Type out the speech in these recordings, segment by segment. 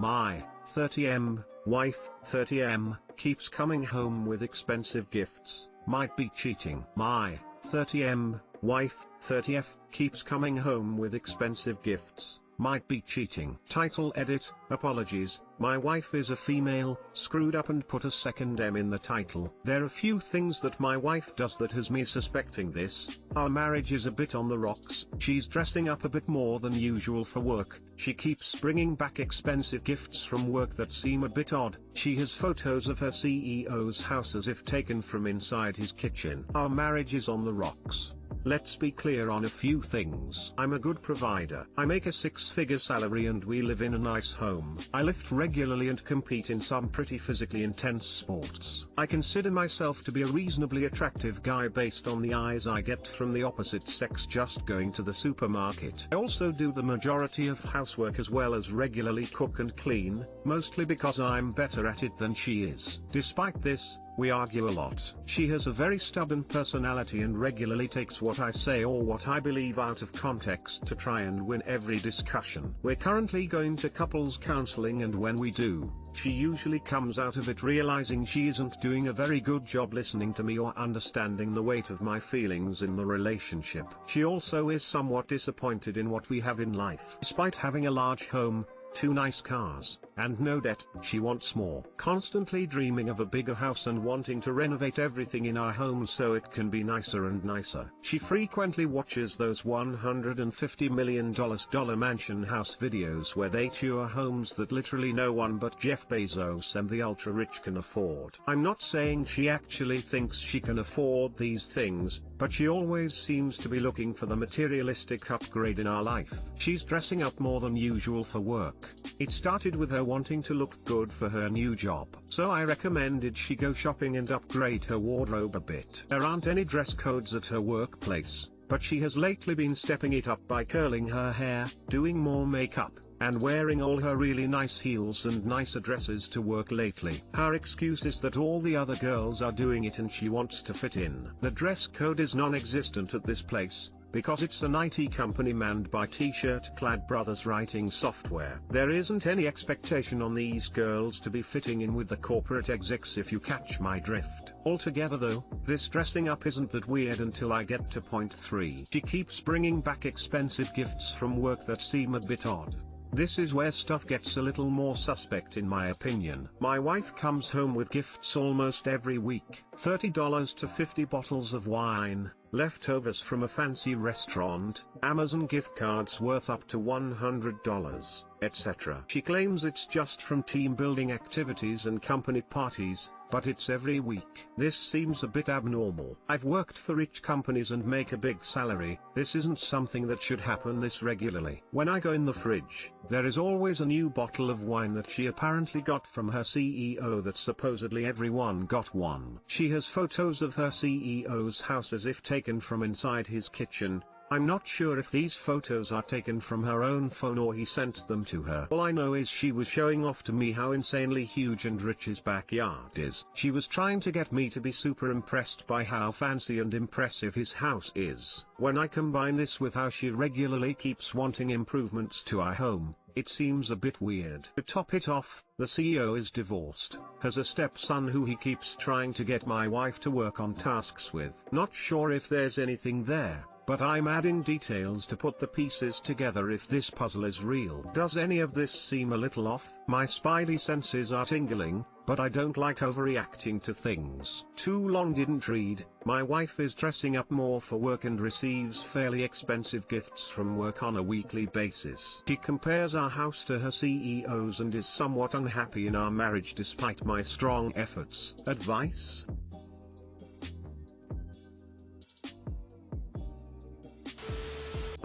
My 30M wife 30M keeps coming home with expensive gifts, might be cheating. My 30M wife 30F keeps coming home with expensive gifts, might be cheating. Title edit, apologies, my wife is a female, screwed up and put a second M in the title. There are few things that my wife does that has me suspecting this. Our marriage is a bit on the rocks. She's dressing up a bit more than usual for work. She keeps bringing back expensive gifts from work that seem a bit odd. She has photos of her CEO's house as if taken from inside his kitchen. Our marriage is on the rocks. Let's be clear on a few things. I'm a good provider. I make a six-figure salary and we live in a nice home. I lift regularly and compete in some pretty physically intense sports. I consider myself to be a reasonably attractive guy based on the eyes I get from the opposite sex just going to the supermarket. I also do the majority of housework as well as regularly cook and clean, mostly because I'm better at it than she is. Despite this, we argue a lot. She has a very stubborn personality and regularly takes what I say or what I believe out of context to try and win every discussion. We're currently going to couples counseling, and when we do, she usually comes out of it realizing she isn't doing a very good job listening to me or understanding the weight of my feelings in the relationship. She also is somewhat disappointed in what we have in life. Despite having a large home, 2 nice cars, and no debt, she wants more. Constantly dreaming of a bigger house and wanting to renovate everything in our home so it can be nicer and nicer. She frequently watches those $150 million mansion house videos where they tour homes that literally no one but Jeff Bezos and the ultra-rich can afford. I'm not saying she actually thinks she can afford these things, but she always seems to be looking for the materialistic upgrade in our life. She's dressing up more than usual for work. It started with her wanting to look good for her new job. So I recommended she go shopping and upgrade her wardrobe a bit. There aren't any dress codes at her workplace, but she has lately been stepping it up by curling her hair, doing more makeup, and wearing all her really nice heels and nicer dresses to work lately. Her excuse is that all the other girls are doing it and she wants to fit in. The dress code is non-existent at this place, because it's an IT company manned by t-shirt-clad brothers writing software. There isn't any expectation on these girls to be fitting in with the corporate execs, if you catch my drift. Altogether though, this dressing up isn't that weird until I get to point 3. She keeps bringing back expensive gifts from work that seem a bit odd. This is where stuff gets a little more suspect in my opinion. My wife comes home with gifts almost every week. $30 to 50 bottles of wine, leftovers from a fancy restaurant, Amazon gift cards worth up to $100, etc. She claims it's just from team building activities and company parties, but it's every week. This seems a bit abnormal. I've worked for rich companies and make a big salary. This isn't something that should happen this regularly. When I go in the fridge, there is always a new bottle of wine that she apparently got from her CEO that supposedly everyone got one. She has photos of her CEO's house as if taken from inside his kitchen. I'm not sure if these photos are taken from her own phone or he sent them to her. All I know is she was showing off to me how insanely huge and rich his backyard is. She was trying to get me to be super impressed by how fancy and impressive his house is. When I combine this with how she regularly keeps wanting improvements to our home, it seems a bit weird. To top it off, the CEO is divorced, has a stepson who he keeps trying to get my wife to work on tasks with. Not sure if there's anything there, but I'm adding details to put the pieces together if this puzzle is real. Does any of this seem a little off? My spidey senses are tingling, but I don't like overreacting to things. Too long didn't read. My wife is dressing up more for work and receives fairly expensive gifts from work on a weekly basis. She compares our house to her CEO's and is somewhat unhappy in our marriage despite my strong efforts. Advice?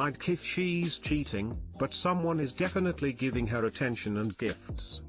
I'd if she's cheating, but someone is definitely giving her attention and gifts.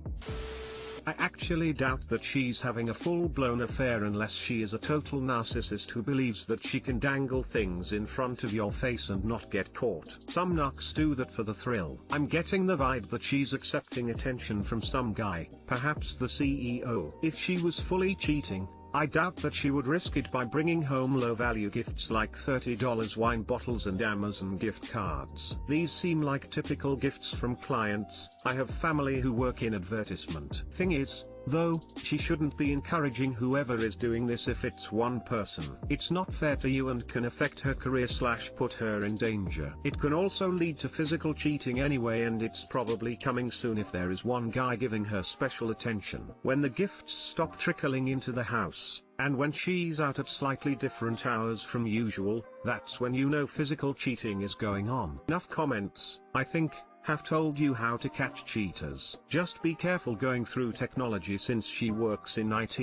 I actually doubt that she's having a full-blown affair unless she is a total narcissist who believes that she can dangle things in front of your face and not get caught. Some nucks do that for the thrill. I'm getting the vibe that she's accepting attention from some guy, perhaps the CEO. If she was fully cheating, I doubt that she would risk it by bringing home low-value gifts like $30 wine bottles and Amazon gift cards. These seem like typical gifts from clients. I have family who work in advertisement. Thing is, though, she shouldn't be encouraging whoever is doing this if it's one person. It's not fair to you and can affect her career / put her in danger. It can also lead to physical cheating anyway, and it's probably coming soon if there is one guy giving her special attention. When the gifts stop trickling into the house, and when she's out at slightly different hours from usual, that's when you know physical cheating is going on. Enough comments, I think. Have told you how to catch cheaters. Just be careful going through technology since she works in IT.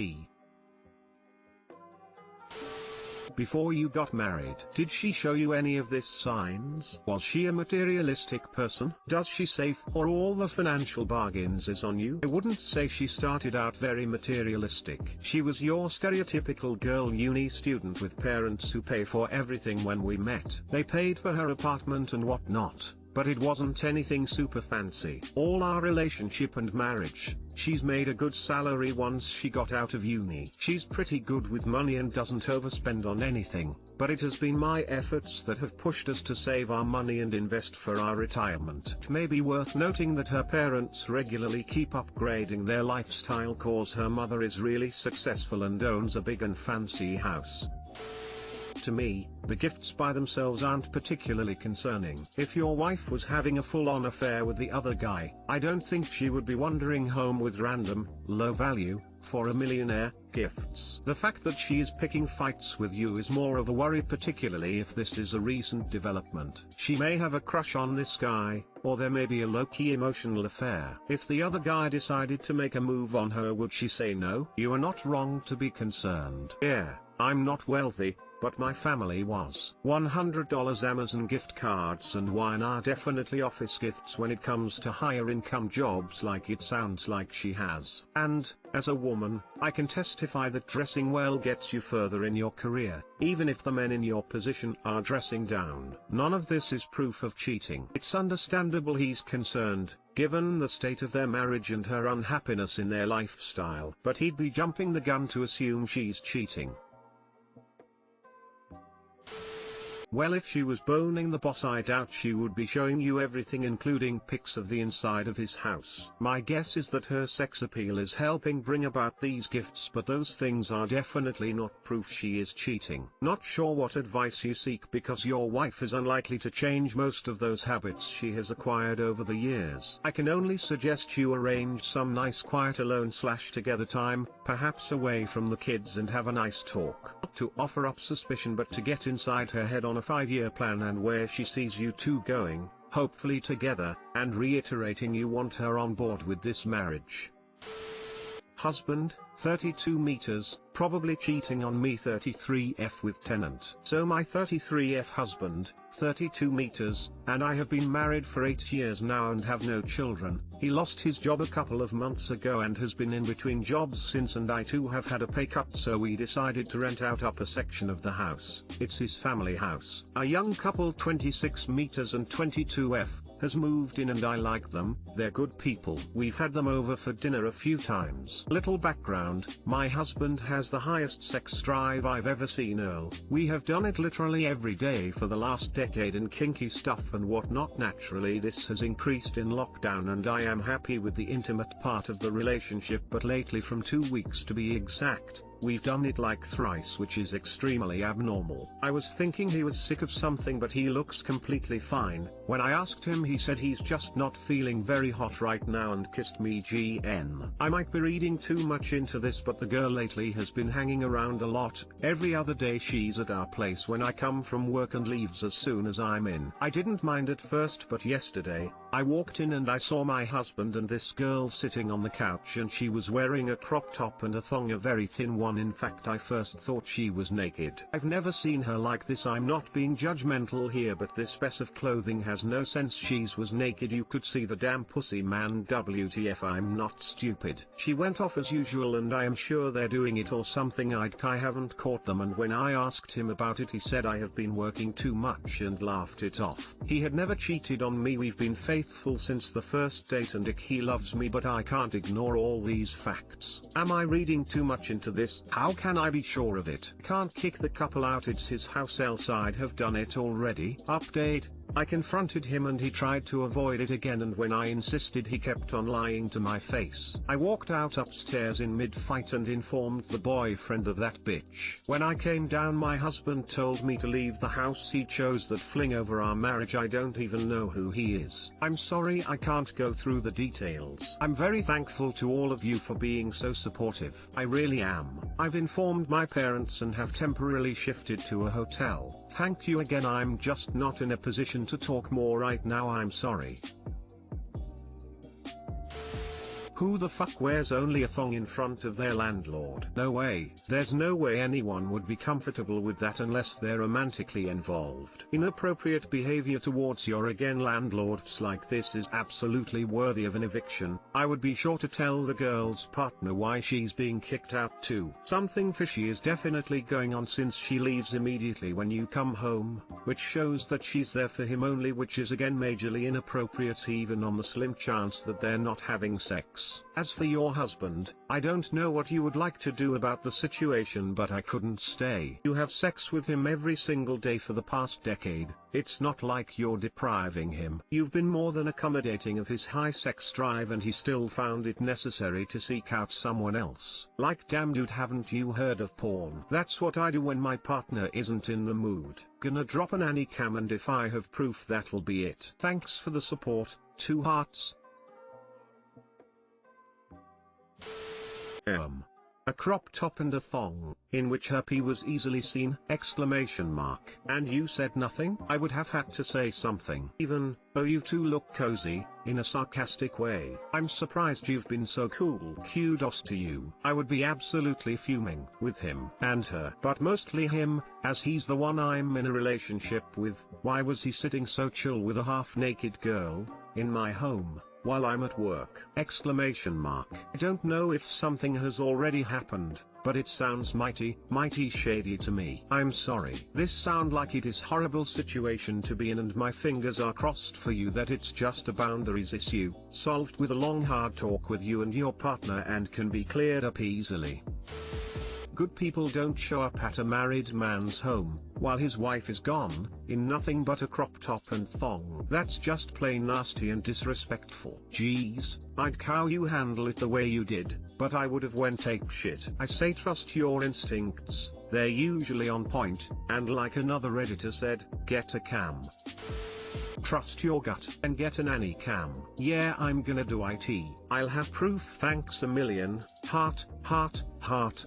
Before you got married, did she show you any of these signs? Was she a materialistic person? Does she save, or all the financial bargains is on you? I wouldn't say she started out very materialistic. She was your stereotypical girl uni student with parents who pay for everything. When we met, they paid for her apartment and whatnot, but it wasn't anything super fancy. All our relationship and marriage, she's made a good salary once she got out of uni. She's pretty good with money and doesn't overspend on anything, but it has been my efforts that have pushed us to save our money and invest for our retirement. It may be worth noting that her parents regularly keep upgrading their lifestyle cause her mother is really successful and owns a big and fancy house. To me, the gifts by themselves aren't particularly concerning. If your wife was having a full-on affair with the other guy, I don't think she would be wandering home with random, low-value, for a millionaire, gifts. The fact that she is picking fights with you is more of a worry, particularly if this is a recent development. She may have a crush on this guy, or there may be a low-key emotional affair. If the other guy decided to make a move on her, would she say no? You are not wrong to be concerned. Yeah, I'm not wealthy, but my family was. $100 Amazon gift cards and wine are definitely office gifts when it comes to higher income jobs like it sounds like she has. And, as a woman, I can testify that dressing well gets you further in your career, even if the men in your position are dressing down. None of this is proof of cheating. It's understandable he's concerned, given the state of their marriage and her unhappiness in their lifestyle, but he'd be jumping the gun to assume she's cheating. Well, if she was boning the boss, I doubt she would be showing you everything, including pics of the inside of his house. My guess is that her sex appeal is helping bring about these gifts, but those things are definitely not proof she is cheating. Not sure what advice you seek, because your wife is unlikely to change most of those habits she has acquired over the years. I can only suggest you arrange some nice quiet alone/together time, perhaps away from the kids, and have a nice talk. Not to offer up suspicion, but to get inside her head on a 5-year plan and where she sees you two going, hopefully together, and reiterating you want her on board with this marriage. Husband, 32 meters, probably cheating on me. 33F with tenant. So my 33F husband, 32 meters, and I have been married for 8 years now and have no children. He lost his job a couple of months ago and has been in between jobs since, and I too have had a pay cut, so we decided to rent out upper section of the house. It's his family house. A young couple, 26 meters and 22F, has moved in and I like them. They're good people. We've had them over for dinner a few times. Little background, my husband has the highest sex drive I've ever seen. We have done it literally every day for the last decade in kinky stuff and whatnot. Naturally this has increased in lockdown and I am happy with the intimate part of the relationship, but lately, from 2 weeks to be exact, we've done it like thrice, which is extremely abnormal. I was thinking he was sick of something, but he looks completely fine. When I asked him, he said he's just not feeling very hot right now and kissed me. GN. I might be reading too much into this, but the girl lately has been hanging around a lot. Every other day she's at our place when I come from work and leaves as soon as I'm in. I didn't mind at first, but yesterday, I walked in and I saw my husband and this girl sitting on the couch, and she was wearing a crop top and a thong, a very thin one. In fact, I first thought she was naked. I've never seen her like this. I'm not being judgmental here, but this piece of clothing has no sense. She was naked, you could see the damn pussy, man. WTF, I'm not stupid. She went off as usual and I am sure they're doing it or something. I haven't caught them, and when I asked him about it he said I have been working too much and laughed it off. He had never cheated on me. We've been faithful since the first date and he loves me, but I can't ignore all these facts. Am I reading too much into this? How can I be sure of it? Can't kick the couple out, it's his house, else I'd have done it already. Update: I confronted him and he tried to avoid it again, and when I insisted he kept on lying to my face. I walked out upstairs in mid-fight and informed the boyfriend of that bitch. When I came down, my husband told me to leave the house. He chose that fling over our marriage. I don't even know who he is. I'm sorry I can't go through the details. I'm very thankful to all of you for being so supportive. I really am. I've informed my parents and have temporarily shifted to a hotel. Thank you again. I'm just not in a position to talk more right now. I'm sorry. Who the fuck wears only a thong in front of their landlord? No way. There's no way anyone would be comfortable with that unless they're romantically involved. Inappropriate behavior towards your again landlords like this is absolutely worthy of an eviction. I would be sure to tell the girl's partner why she's being kicked out too. Something fishy is definitely going on since she leaves immediately when you come home, which shows that she's there for him only, which is again majorly inappropriate even on the slim chance that they're not having sex. As for your husband, I don't know what you would like to do about the situation, but I couldn't stay. You have sex with him every single day for the past decade. It's not like you're depriving him. You've been more than accommodating of his high sex drive and he still found it necessary to seek out someone else. Like, damn dude, haven't you heard of porn? That's what I do when my partner isn't in the mood. Gonna drop an nanny cam, and if I have proof that'll be it. Thanks for the support. 2 hearts. A crop top and a thong, in which her pee was easily seen! Exclamation mark. And you said nothing? I would have had to say something. Even, oh you two look cozy, in a sarcastic way. I'm surprised you've been so cool. Kudos to you. I would be absolutely fuming with him and her, but mostly him, as he's the one I'm in a relationship with. Why was he sitting so chill with a half-naked girl in my home while I'm at work? Exclamation mark. I don't know if something has already happened, but it sounds mighty shady to me. I'm sorry. This sound like it is horrible situation to be in, and my fingers are crossed for you that it's just a boundaries issue, solved with a long hard talk with you and your partner, and can be cleared up easily. Good people don't show up at a married man's home, while his wife is gone, in nothing but a crop top and thong. That's just plain nasty and disrespectful. Jeez, I'd cow you handle it the way you did, but I would have went ape shit. I say trust your instincts, they're usually on point, and like another Redditor said, get a cam. Trust your gut and get a nanny cam. Yeah, I'm gonna do it. I'll have proof. Thanks a million. Heart, heart, heart.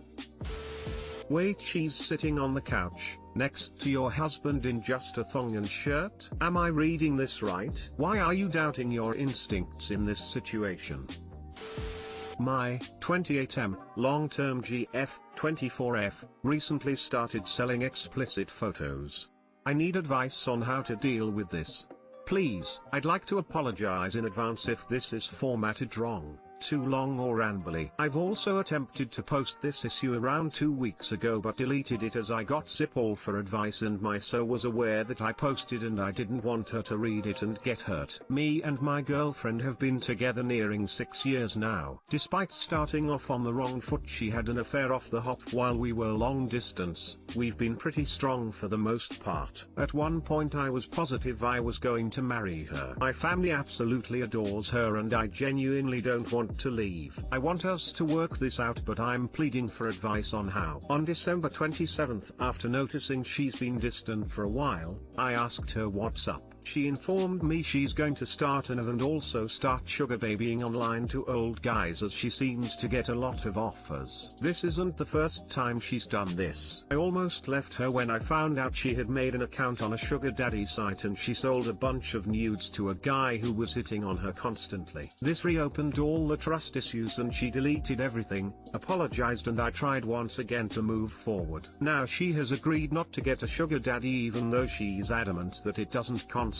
Wait, she's sitting on the couch, next to your husband in just a thong and shirt? Am I reading this right? Why are you doubting your instincts in this situation? My 28M, long-term GF, 24F, recently started selling explicit photos. I need advice on how to deal with this. Please. I'd like to apologize in advance if this is formatted wrong, too long or rambly. I've also attempted to post this issue around 2 weeks ago but deleted it as I got Zipall for advice, and my so was aware that I posted and I didn't want her to read it and get hurt. Me and my girlfriend have been together nearing 6 years now. Despite starting off on the wrong foot, she had an affair off the hop while we were long distance. We've been pretty strong for the most part. At one point I was positive I was going to marry her. My family absolutely adores her and I genuinely don't want to leave. I want us to work this out, but I'm pleading for advice on how. On December 27th, after noticing she's been distant for a while, I asked her what's up. She informed me she's going to start and also start sugar babying online to old guys, as she seems to get a lot of offers. This isn't the first time she's done this. I almost left her when I found out she had made an account on a sugar daddy site and she sold a bunch of nudes to a guy who was hitting on her constantly. This reopened all the trust issues and she deleted everything, apologized, and I tried once again to move forward. Now she has agreed not to get a sugar daddy even though she's adamant that it doesn't constitute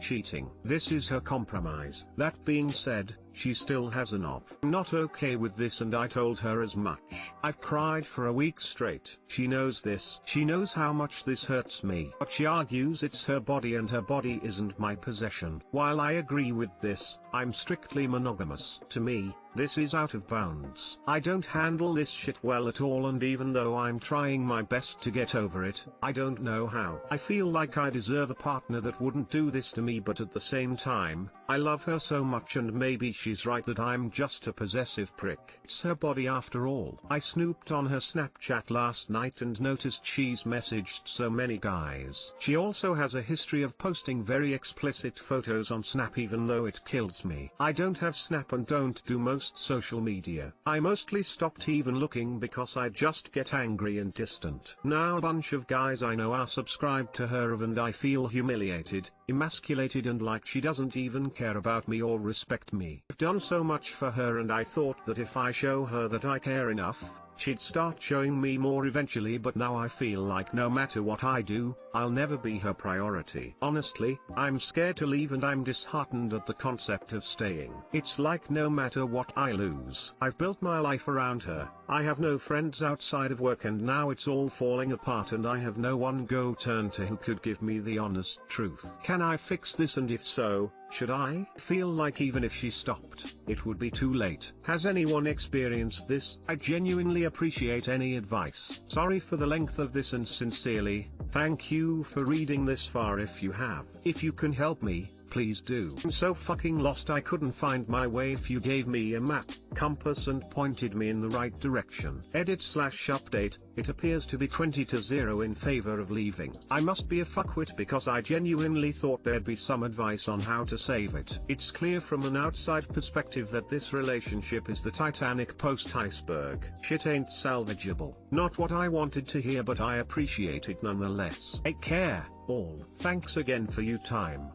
cheating. This is her compromise. That being said, she still has enough. I'm not okay with this and I told her as much. I've cried for a week straight. She knows this. She knows how much this hurts me. But she argues it's her body and her body isn't my possession. While I agree with this, I'm strictly monogamous. To me, this is out of bounds. I don't handle this shit well at all, and even though I'm trying my best to get over it, I don't know how. I feel like I deserve a partner that wouldn't do this to me, but at the same time, I love her so much and maybe she's right that I'm just a possessive prick. It's her body after all. I snooped on her Snapchat last night and noticed she's messaged so many guys. She also has a history of posting very explicit photos on Snap, even though it kills me. I don't have Snap and don't do most social media. I mostly stopped even looking because I just get angry and distant. Now a bunch of guys I know are subscribed to her and I feel humiliated, emasculated and like she doesn't even care about me or respect me. I've done so much for her and I thought that if I show her that I care enough, she'd start showing me more eventually, but now I feel like no matter what I do, I'll never be her priority. Honestly, I'm scared to leave and I'm disheartened at the concept of staying. It's like no matter what I lose. I've built my life around her, I have no friends outside of work and now it's all falling apart and I have no one go turn to who could give me the honest truth. Can I fix this, and if so, should I? Feel like even if she stopped, it would be too late. Has anyone experienced this? I genuinely appreciate any advice. Sorry for the length of this and sincerely, thank you for reading this far if you have. If you can help me, please do. I'm so fucking lost I couldn't find my way. If you gave me a map, compass and pointed me in the right direction. Edit/update, it appears to be 20-0 in favor of leaving. I must be a fuckwit because I genuinely thought there'd be some advice on how to save it. It's clear from an outside perspective that this relationship is the Titanic post-iceberg. Shit ain't salvageable. Not what I wanted to hear, but I appreciate it nonetheless. Take care, all. Thanks again for your time.